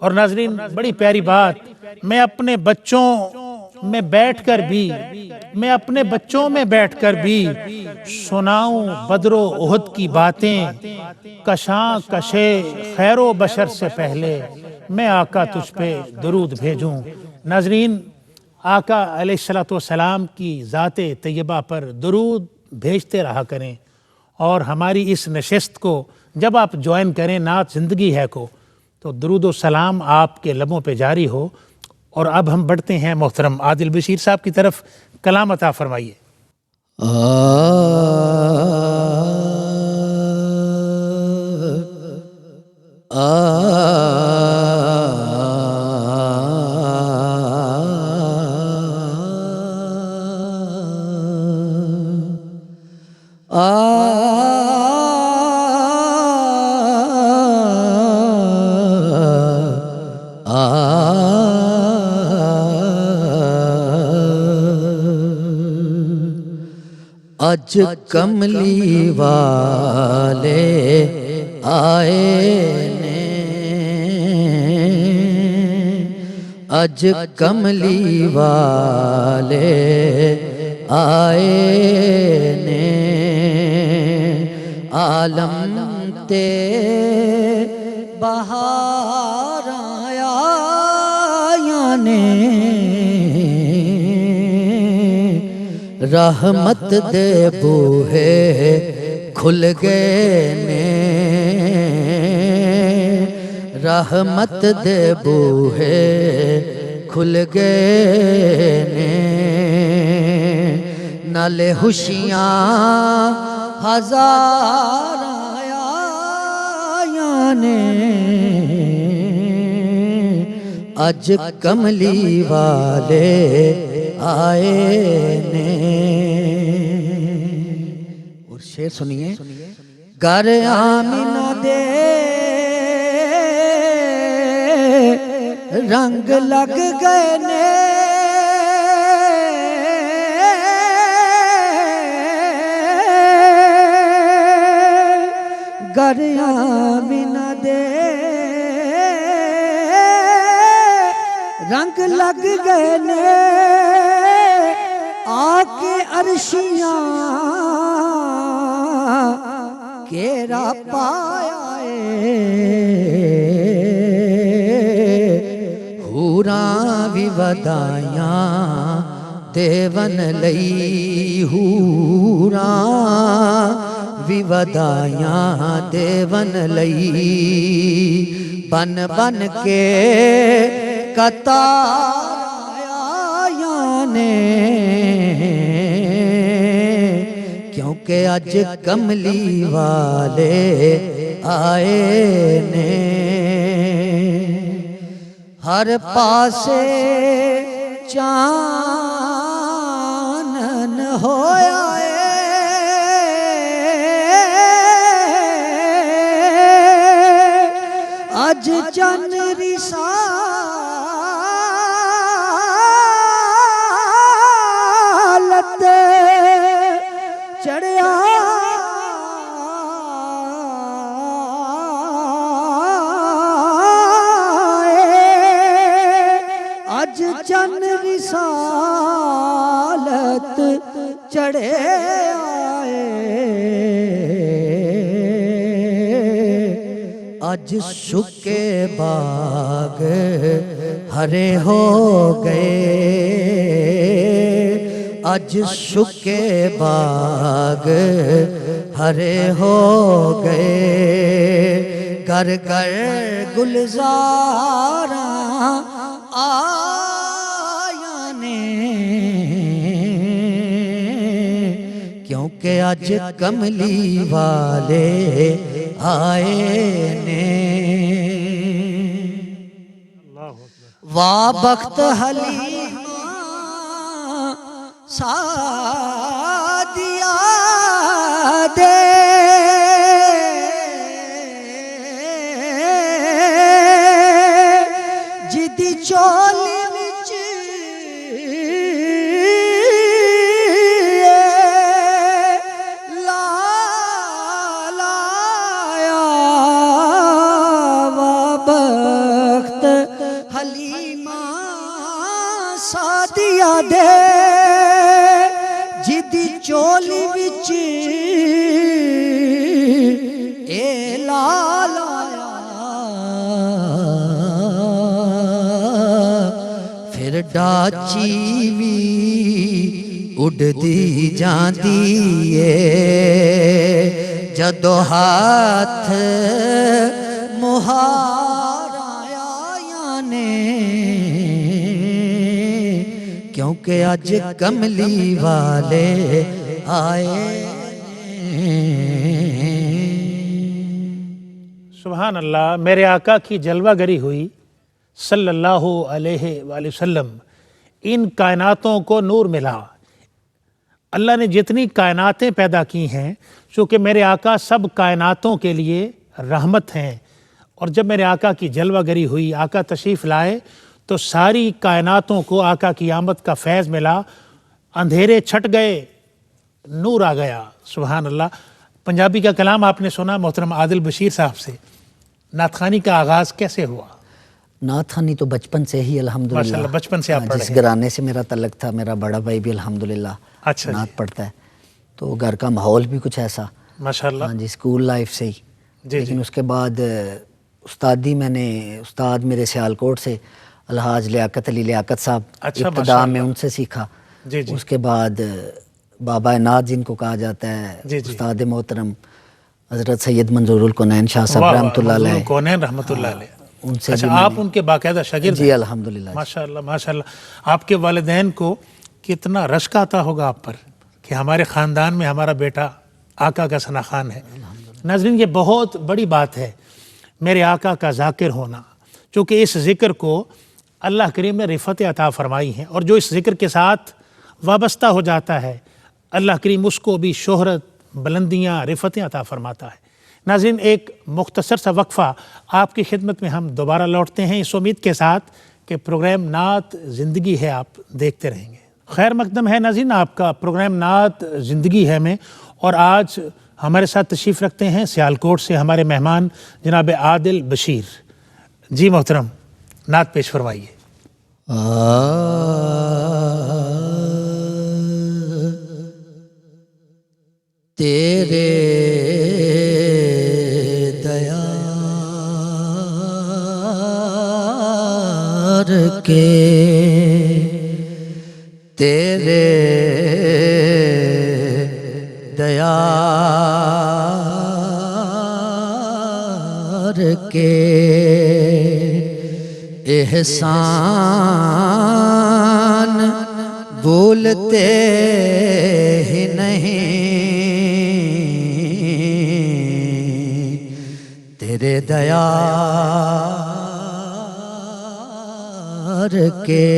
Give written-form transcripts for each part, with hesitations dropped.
اور ناظرین بڑی پیاری بات، میں اپنے بچوں میں بیٹھ کر بھی سناؤں بدر و احد کی باتیں، کشاں کشے خیر و بشر سے پہلے میں آقا تجھ پہ درود بھیجوں۔ ناظرین، آقا علیہ الصلوۃ والسلام کی ذات طیبہ پر درود بھیجتے رہا کریں، اور ہماری اس نشست کو جب آپ جوائن کریں نعت زندگی ہے کو، تو درود و سلام آپ کے لبوں پہ جاری ہو۔ اور اب ہم بڑھتے ہیں محترم عادل بشیر صاحب کی طرف، کلام عطا فرمائیے۔ اج کملی والے آئے نے، اج کملی والے آئے نے، عالم تے بہار آیا نے، رحمت دے بوہے کھل گئے نے، رحمت دے بوہے کھل گئے نے، نالے خوشیاں ہزار آیا نے، اج کملی والے آئے نے۔ اور شعر سنیے، گر آمینہ دے رنگ لگ گئے نے، گر آمینہ دے رنگ لگ گئے نے، آکے عرشیاں کیرا پایا ہوراں بھی ودائیاں دیون لئی، ہوراں بھی ودائیاں دیون لئی، بن بن کے قطار آیا نے، کیونکہ اج کملی والے آئے نے، ہر پاسے چانن ہویا اج چن رسالت چڑھیا، اج چن رسالت چڑھے آئے، اج سکے باغ ہرے ہو گئے، اج سکے باغ ہرے ہو گئے، گر گر گلزاراں آیا نے، کیونکہ اج کملی والے آئے نے، واہ بخت حلیمہ سعدیہ دے، جدی چولی وچ لایا، واہ بخت چولی وچ اے لال آیا پھر ڈاچی وی اڈدی جاندی اے جدو ہاتھ مہار آیا یانے کیونکہ اج کملی والے آئے سبحان اللہ. میرے آقا کی جلوہ گری ہوئی صلی اللہ علیہ وآلہ وسلم. ان کائناتوں کو نور ملا. اللہ نے جتنی کائناتیں پیدا کی ہیں چونکہ میرے آقا سب کائناتوں کے لیے رحمت ہیں، اور جب میرے آقا کی جلوہ گری ہوئی، آقا تشریف لائے تو ساری کائناتوں کو آقا کی آمد کا فیض ملا، اندھیرے چھٹ گئے، نور آ گیا. سبحان اللہ. پنجابی کا کلام آپ نے سنا محترم عادل بشیر صاحب سے. نعت خوانی کا آغاز کیسے ہوا؟ نعت خوانی تو بچپن سے ہی الحمدللہ، ماشاءاللہ بچپن سے آپ پڑھ جس رہے ہیں. گھرانے سے میرا تعلق تھا، میرا بڑا بھائی بھی الحمدللہ اچھا جی. نعت پڑھتا ہے، تو گھر کا ماحول بھی کچھ ایسا. ماشاءاللہ. ہاں جی، اسکول لائف سے ہی. جی لیکن اس کے بعد استادی میں نے، استاد میرے سیالکوٹ سے الحاج لیاقت علی لیاقت صاحب، اچھا، ابتدا ماشاءاللہ. میں ان سے سیکھا. جی جی. اس کے بعد بابا عناد جن کو کہا جاتا ہے، جی جی. استاد محترم حضرت سید منظور الکونین شاہ صاحب واہ واہ، رحمۃ اللہ منظور علیہ، کونین رحمۃ اللہ علیہ. ان سے اچھا، بھی میں آپ نے- ان کے باقاعدہ شاگرد جی ہیں؟ الحمدللہ. ماشاءاللہ ماشاءاللہ. آپ کے والدین کو کتنا رشک آتا ہوگا آپ پر کہ ہمارے خاندان میں ہمارا بیٹا آقا کا ثنا خان ہے. ناظرین، یہ بہت بڑی بات ہے میرے آقا کا ذاکر ہونا، چونکہ اس ذکر کو اللہ کریم نے رفعت عطا فرمائی ہیں، اور جو اس ذکر کے ساتھ وابستہ ہو جاتا ہے اللہ کریم اس کو بھی شہرت، بلندیاں، رفعتیں عطا فرماتا ہے. ناظرین، ایک مختصر سا وقفہ، آپ کی خدمت میں ہم دوبارہ لوٹتے ہیں اس امید کے ساتھ کہ پروگرام نعت زندگی ہے آپ دیکھتے رہیں گے. خیر مقدم ہے ناظرین آپ کا پروگرام نعت زندگی ہے میں، اور آج ہمارے ساتھ تشریف رکھتے ہیں سیالکوٹ سے ہمارے مہمان جناب عادل بشیر. جی محترم، نعت پیش فرمائیے. تیرے دیار کے، تیرے دیار کے احسان بھولتے ہی نہیں، تیرے دیار کے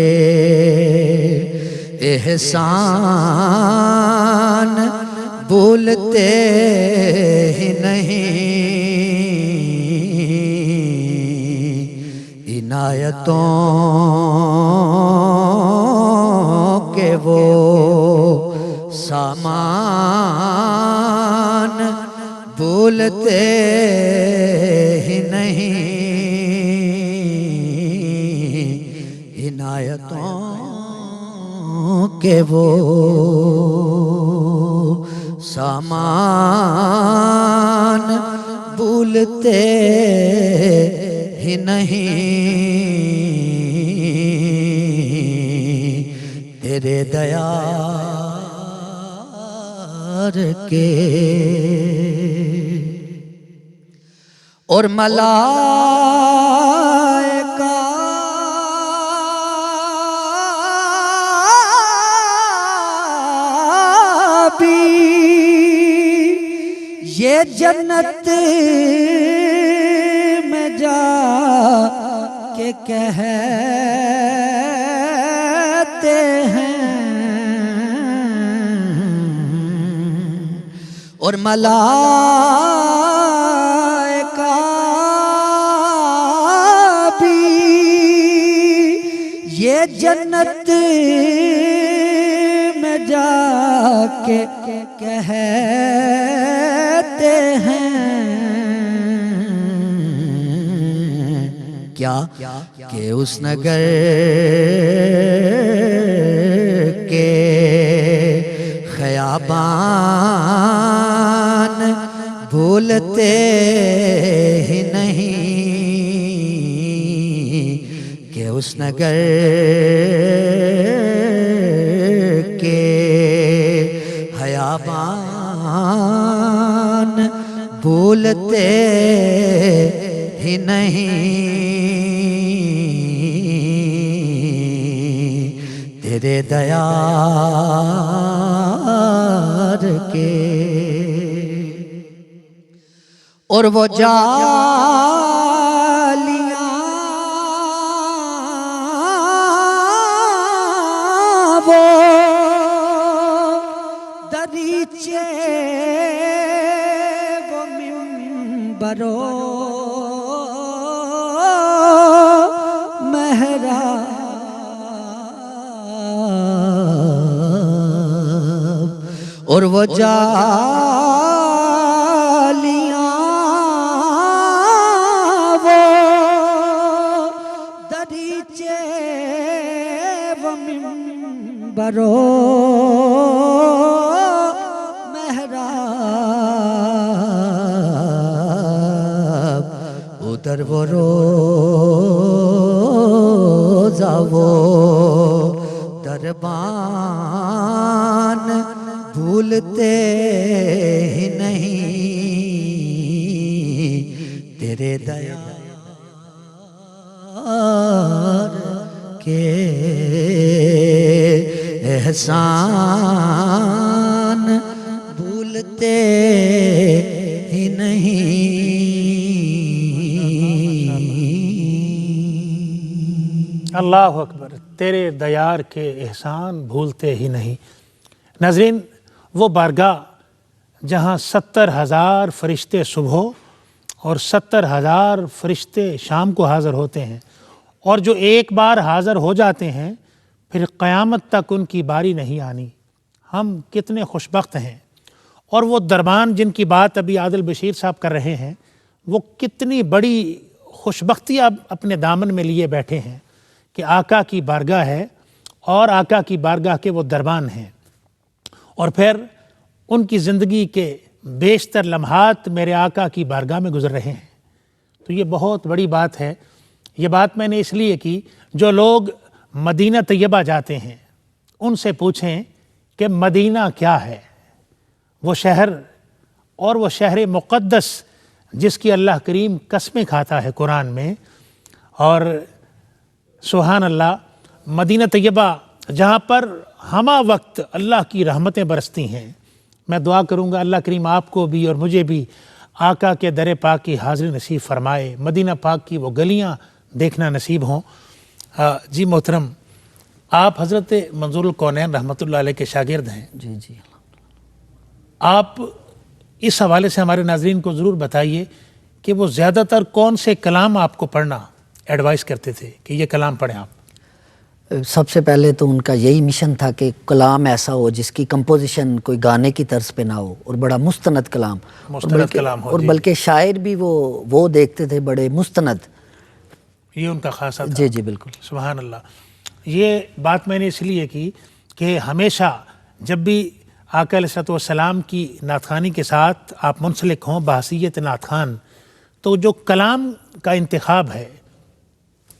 احسان بھولتے ہی نہیں، عنایتوں کے وہ سامان بھولتے ہی نہیں، عنایتوں کے وہ سامان بھولتے ہی نہیں، تیرے دیار کے. اور ملائکہ بھی یہ جنت میں جا کے کہتے ہیں، اور ملائکہ بھی یہ جنت میں جا کے کہتے ہیں، کیا کہ اس نگر کے خیابان بھولتے ہی نہیں کہ اس نگر کے خیابان بھولتے ہی نہیں تیرے دیار کے اور وہ جالیاں وہ دریچے وہ منبرو محراب اور وہ جالیاں وہ دریچے وہ منبرو محراب ادھر وہ روزہ وہ دربان بھولتے ہی نہیں تیرے دیار کے احسان بھولتے ہی نہیں اللہ اکبر، تیرے دیار کے احسان بھولتے ہی نہیں۔ ناظرین، وہ بارگاہ جہاں 70,000 فرشتے صبح اور 70,000 فرشتے شام کو حاضر ہوتے ہیں، اور جو ایک بار حاضر ہو جاتے ہیں پھر قیامت تک ان کی باری نہیں آنی، ہم کتنے خوش بخت ہیں۔ اور وہ دربان جن کی بات ابھی عادل بشیر صاحب کر رہے ہیں، وہ کتنی بڑی خوش بختی اب اپنے دامن میں لیے بیٹھے ہیں کہ آقا کی بارگاہ ہے اور آقا کی بارگاہ کے وہ دربان ہیں، اور پھر ان کی زندگی کے بیشتر لمحات میرے آقا کی بارگاہ میں گزر رہے ہیں۔ تو یہ بہت بڑی بات ہے۔ یہ بات میں نے اس لیے کی، جو لوگ مدینہ طیبہ جاتے ہیں ان سے پوچھیں کہ مدینہ کیا ہے، وہ شہر اور وہ شہر مقدس جس کی اللہ کریم قسمیں کھاتا ہے قرآن میں، اور سبحان اللہ مدینہ طیبہ جہاں پر ہمہ وقت اللہ کی رحمتیں برستی ہیں۔ میں دعا کروں گا اللہ کریم آپ کو بھی اور مجھے بھی آقا کے در پاک کی حاضری نصیب فرمائے، مدینہ پاک کی وہ گلیاں دیکھنا نصیب ہوں۔ جی محترم، آپ حضرت منظور الکونین رحمۃ اللہ علیہ کے شاگرد ہیں۔ جی جی، آپ اس حوالے سے ہمارے ناظرین کو ضرور بتائیے کہ وہ زیادہ تر کون سے کلام آپ کو پڑھنا ایڈوائز کرتے تھے کہ یہ کلام پڑھیں آپ؟ سب سے پہلے تو ان کا یہی مشن تھا کہ کلام ایسا ہو جس کی کمپوزیشن کوئی گانے کی طرز پہ نہ ہو، اور بڑا مستند کلام، کلام ہو، اور بلکہ شاعر بھی وہ دیکھتے تھے بڑے مستند۔ یہ ان کا خاصہ تھا۔ جی جی بالکل، سبحان اللہ۔ یہ بات میں نے اس لیے کی کہ ہمیشہ جب بھی آقا علیہ الصلوۃ والسلام کی نعت خوانی کے ساتھ آپ منسلک ہوں بحیثیت نعت خوان، تو جو کلام کا انتخاب ہے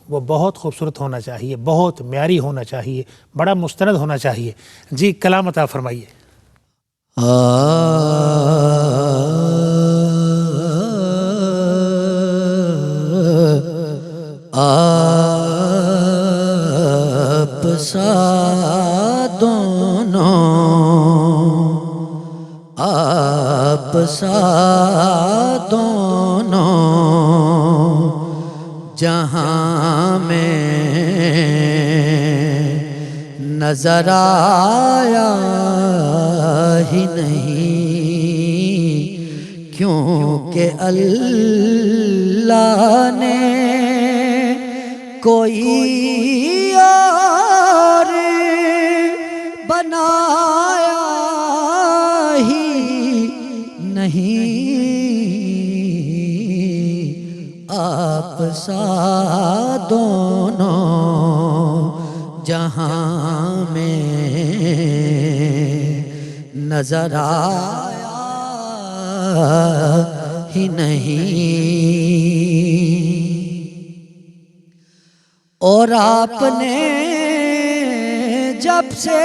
وہ بہت خوبصورت ہونا چاہیے، بہت معیاری ہونا چاہیے، بڑا مستند ہونا چاہیے۔ جی کلام عطا فرمائیے۔ آپ سا دونوں، آپ سا دونوں جہاں میں نظر آیا ہی نہیں، کیونکہ اللہ نے کوئی اور بنایا ہی نہیں، آپ سا دونوں جہاں میں نظر آیا ہی نہیں، اور آپ نے جب سے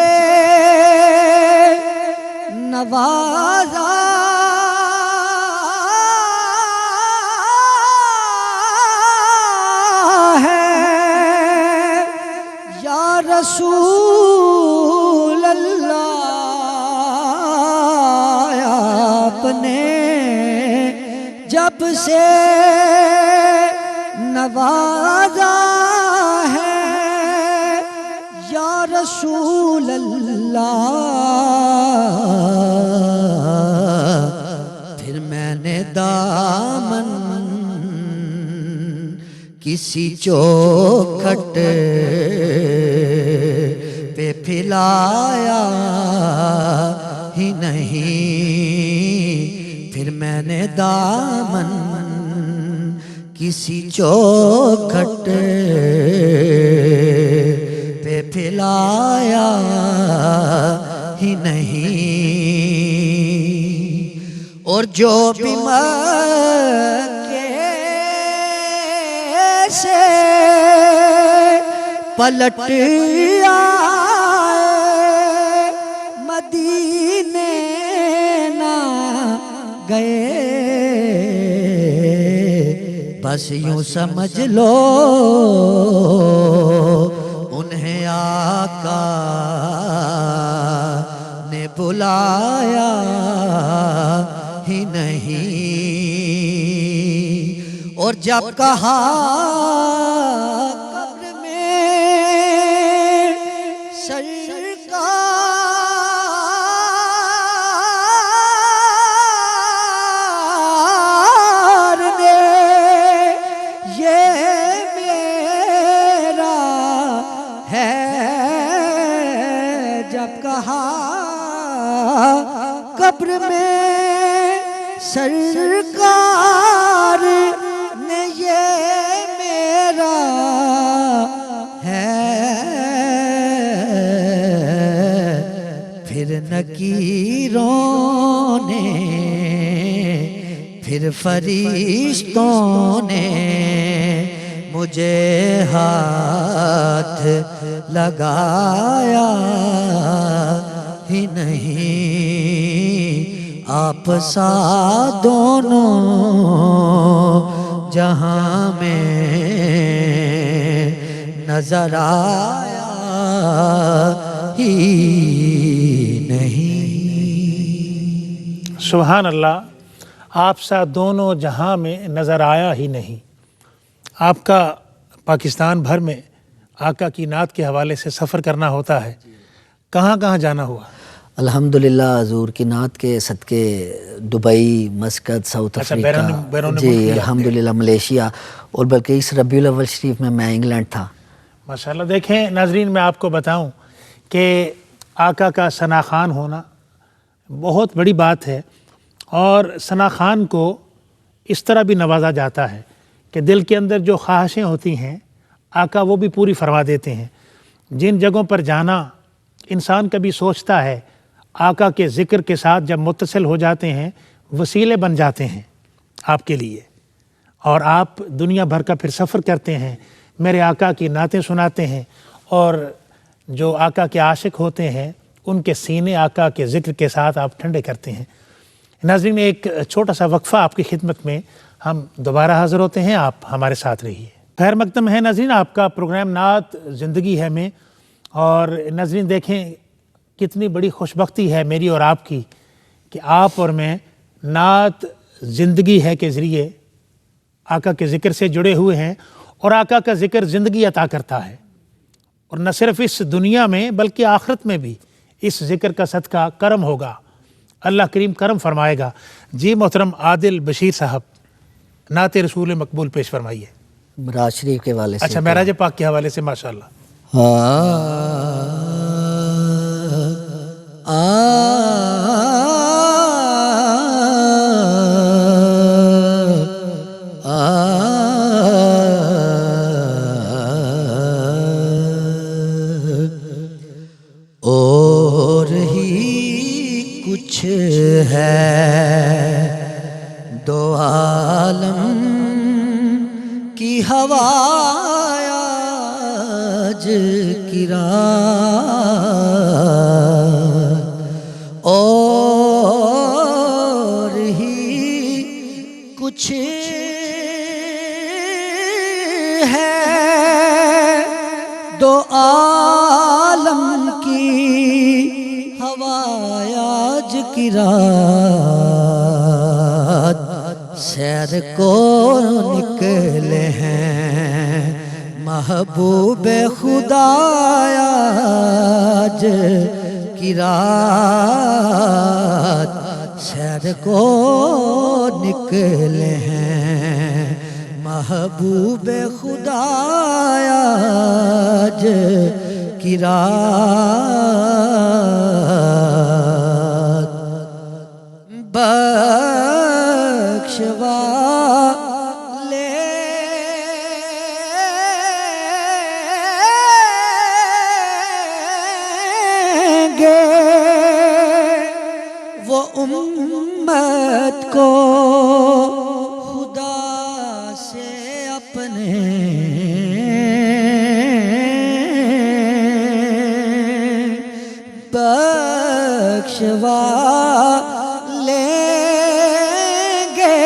نوازا ہے یا رسول اللہ، آپ نے جب سے نوازا ہے یا رسول اللہ، پھر میں نے دامن کسی چوکھٹ پہ پھیلایا ہی نہیں، پھر میں نے دامن کسی چوکھٹ پہ پھیلایا ہی نہیں، اور جو بھی مکے سے پلٹ آئے مدینے نہ گئے، بس یوں سمجھ لو انہیں آقا نے بلایا ہی نہیں، اور جب کہا قبر میں سرکار نے یہ میرا ہے، جب کہا قبر میں سرکار نے یہ میرا ہے، پھر نکیروں نے پھر فرشتوں نے مجھے ہاتھ لگایا ہی نہیں، آپ سا دونوں جہاں میں نظر آیا ہی نہیں۔ سبحان اللہ، آپ سا دونوں جہاں میں نظر آیا ہی نہیں۔ آپ کا پاکستان بھر میں آقا کی نعت کے حوالے سے سفر کرنا ہوتا ہے، کہاں کہاں جانا ہوا؟ الحمدللہ حضور کی نعت کے صدقے دبئی، مسقط، ساؤتھ افریقہ، جی الحمدللہ ملیشیا، اور بلکہ اس ربیع الاول شریف میں انگلینڈ تھا۔ ماشاءاللہ۔ دیکھیں ناظرین، میں آپ کو بتاؤں کہ آقا کا ثنا خوان ہونا بہت بڑی بات ہے، اور ثنا خوان کو اس طرح بھی نوازا جاتا ہے کہ دل کے اندر جو خواہشیں ہوتی ہیں آقا وہ بھی پوری فرما دیتے ہیں۔ جن جگہوں پر جانا انسان کبھی سوچتا ہے، آقا کے ذکر کے ساتھ جب متصل ہو جاتے ہیں وسیلے بن جاتے ہیں آپ کے لیے، اور آپ دنیا بھر کا پھر سفر کرتے ہیں، میرے آقا کی نعتیں سناتے ہیں، اور جو آقا کے عاشق ہوتے ہیں ان کے سینے آقا کے ذکر کے ساتھ آپ ٹھنڈے کرتے ہیں۔ ناظرین، ایک چھوٹا سا وقفہ آپ کی خدمت میں، ہم دوبارہ حاضر ہوتے ہیں، آپ ہمارے ساتھ رہیے۔ خیر مقدم ہے ناظرین آپ کا پروگرام نعت زندگی ہے میں، اور ناظرین دیکھیں کتنی بڑی خوشبختی ہے میری اور آپ کی کہ آپ اور میں نعت زندگی ہے کے ذریعے آقا کے ذکر سے جڑے ہوئے ہیں، اور آقا کا ذکر زندگی عطا کرتا ہے، اور نہ صرف اس دنیا میں بلکہ آخرت میں بھی اس ذکر کا صدقہ کرم ہوگا، اللہ کریم کرم فرمائے گا۔ جی محترم عادل بشیر صاحب، نعت رسول مقبول پیش فرمائیے۔ معراج شریف کے حوالے سے۔ اچھا، معراج پاک کے حوالے سے، ماشاءاللہ۔ اور ہی کچھ ہے دو عالم کی ہوا آج کی رات اور ہی کچھ ہے دو عالم کی ہوا آج کی رات سیر کو نکلے ہیں محبوب خدا آج کی رات سیر کو نکلے ہیں محبوب خدا آج کی رات بخشوا وہ امت کو خدا سے اپنے بخشوا لیں گے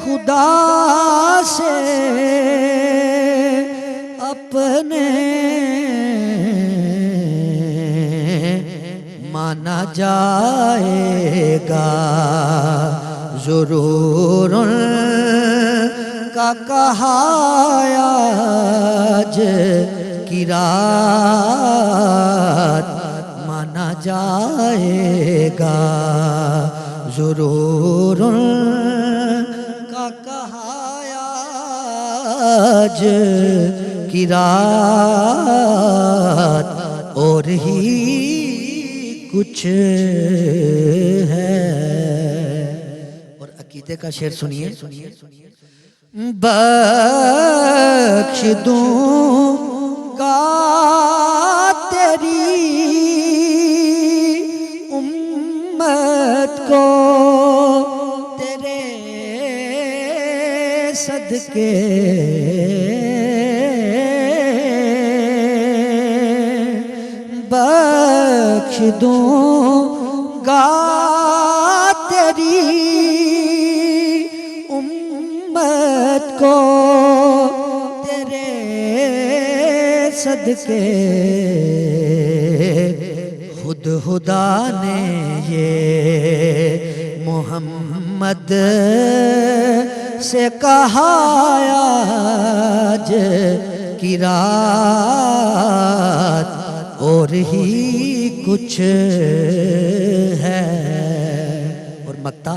خدا سے اپنے مانا جائے گا ضرور ان کا کہا آج کی رات مانا جائے گا ضرور ان کا کہا آج کی رات اور ہی کچھ ہے اور عقیدے کا شعر سنیے بخش دوں گا تیری امت کو تیرے صدقے بخش دوں گا تیری امت کو تیرے صدقے خود خدا نے یہ محمد سے کہا آج کی رات اور ہی کچھ ہے اور مکتا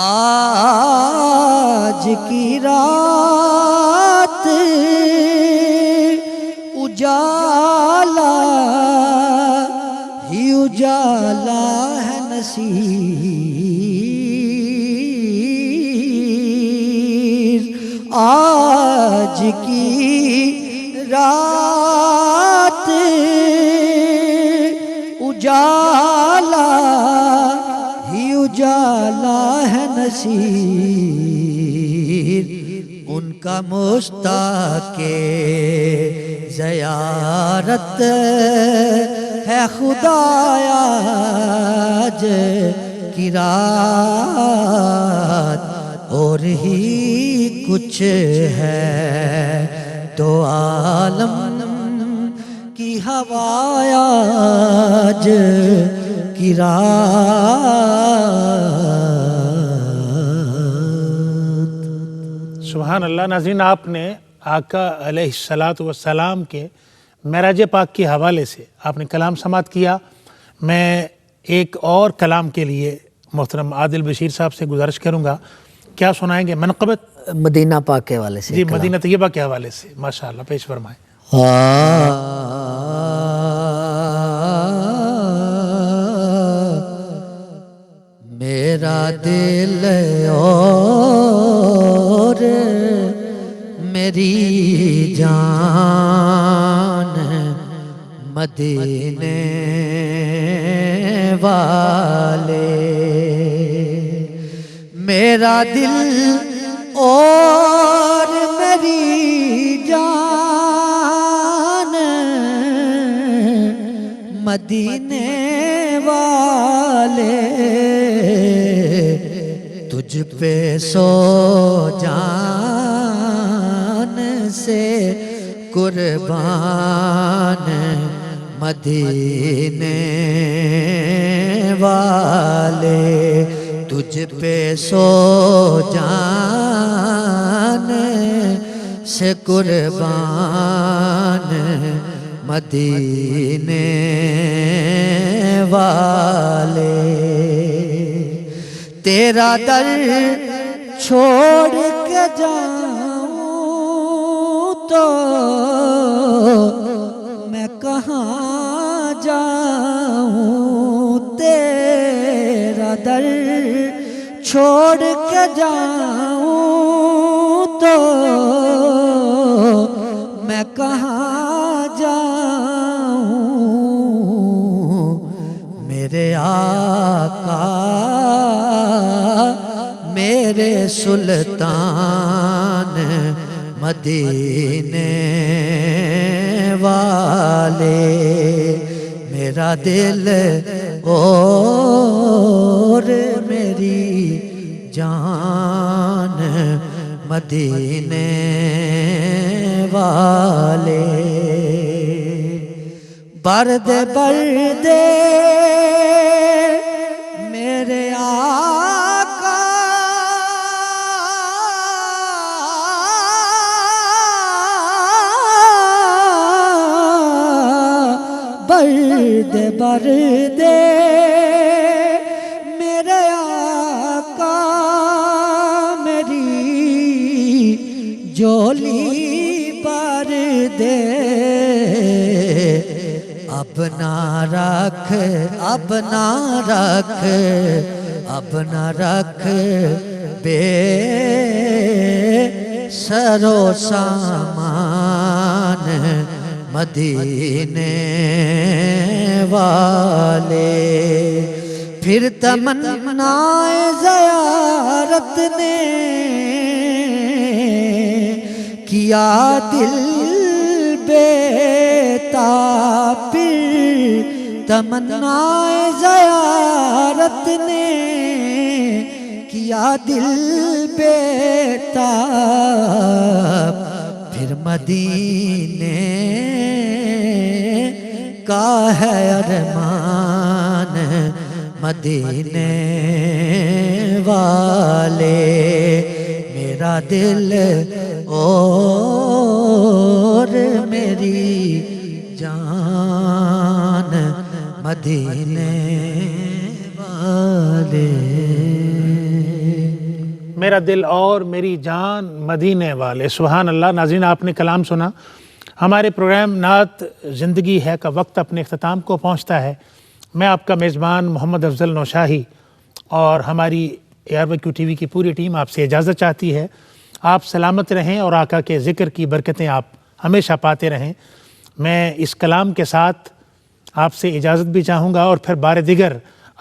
آج کی رات اجالا ہی اجالا ہے نصیر آج کی رات اجالا ہی اجالا ہے نصیر ان کا مشتاق زیارت ہے خدا آج کی رات اور ہی کچھ ہے تو عالم کی ہوا آج کی رات سبحان اللہ۔ ناظرین، آپ نے آقا علیہ الصلاۃ والسلام کے معراج پاک کے حوالے سے آپ نے کلام سماعت کیا۔ میں ایک اور کلام کے لیے محترم عادل بشیر صاحب سے گزارش کروں گا، کیا سنائیں گے؟ منقبت مدینہ پاک کے حوالے سے جی، مدینہ طیبہ کے حوالے سے ماشاءاللہ پیش فرمائیں۔ میرا دل اور میری جان مدینے والے میرا دل اور میری جان مدینے والے تجھ پہ سو جان سے قربان مدینے والے تجھ پہ سو جان سے قربان مدینے والے تیرا در چھوڑ کے جاؤں تو میں کہاں جاؤں تیرا در چھوڑ کے جاؤں تو میں کہاں جاؤں میرے آقا میرے سلطان مدینے والے میرا دل اور میری جان مدینے والے بردے بردے میرے آقا بردے بردے میرے آقا میری جولی پر دے اب نہ رکھ اب نہ رکھ اب نہ رکھ بے سرو سامان مدینے والے پھر تمنا زیارت نے کیا دل بےتاب پھر تمنا زیارت نے کیا دل بےتاب پھر مدینے کا ہے ارمان مدینے والے میرا دل اور میری جان مدینے والے میرا دل اور میری جان مدینے والے. سبحان اللہ. ناظرین آپ نے کلام سنا. ہمارے پروگرام نعت زندگی ہے کا وقت اپنے اختتام کو پہنچتا ہے. میں آپ کا میزبان محمد افضل نوشاہی اور ہماری ARYQ TV کی پوری ٹیم آپ سے اجازت چاہتی ہے. آپ سلامت رہیں اور آقا کے ذکر کی برکتیں آپ ہمیشہ پاتے رہیں. میں اس کلام کے ساتھ آپ سے اجازت بھی چاہوں گا اور پھر بار دیگر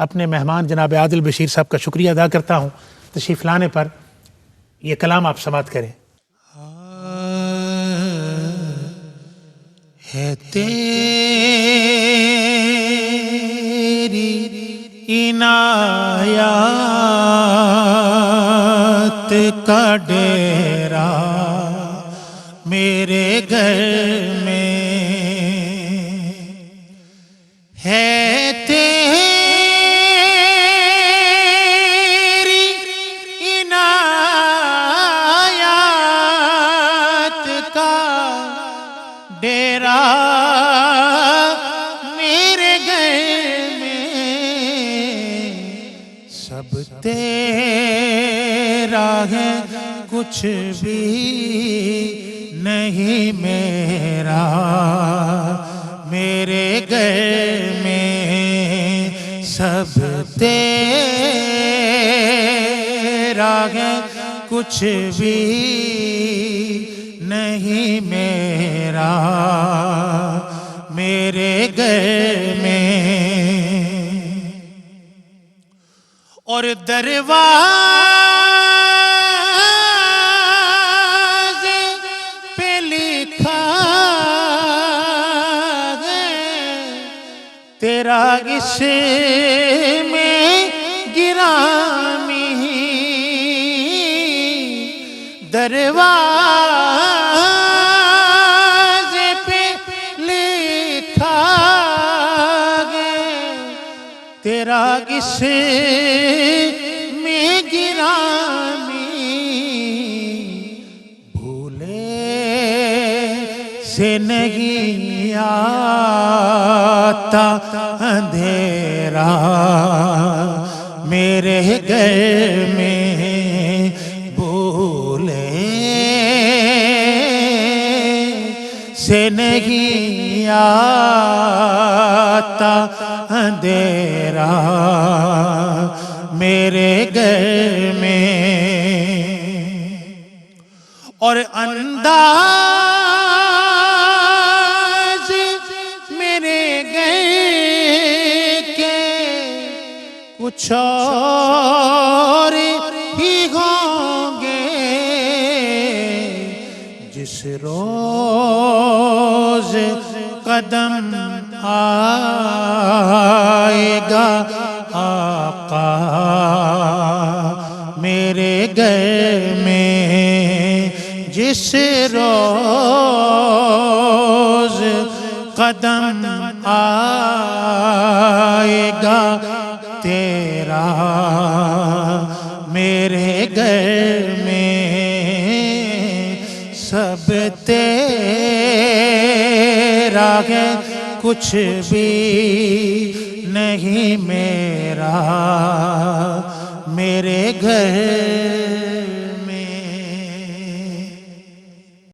اپنے مہمان جناب عادل بشیر صاحب کا شکریہ ادا کرتا ہوں تشریف لانے پر. یہ کلام آپ سماعت کریں. ہے تیری عنایات کا ڈیرا میرے گھر میں ہے تیری عنایات کا ڈیرا میرے گھر میں سب تیرا ہے کچھ بھی نہیں میرا میرے گھر میں سب تیرا ہے کچھ بھی نہیں میرا میرے گھر میں اور دروازے پہ لکھا ہے تیرا اس میں گرامی دروازے پہ لکھا ہے تیرا اس میں گرامی بھولے سے نہیں آتا اندھیرا میرے گھر میں بھولے سے نہیں آتا اندھیرا میرے گھر میں اور انداز میرے گھر کے کچھ اور ہی ہوں گے جس روز قدم آئے گا آقا میرے گھر میں جس روز قدم آئے گا تیرا میرے گھر میں سب تیرا ہے کچھ بھی نہیں میرا میرے گھر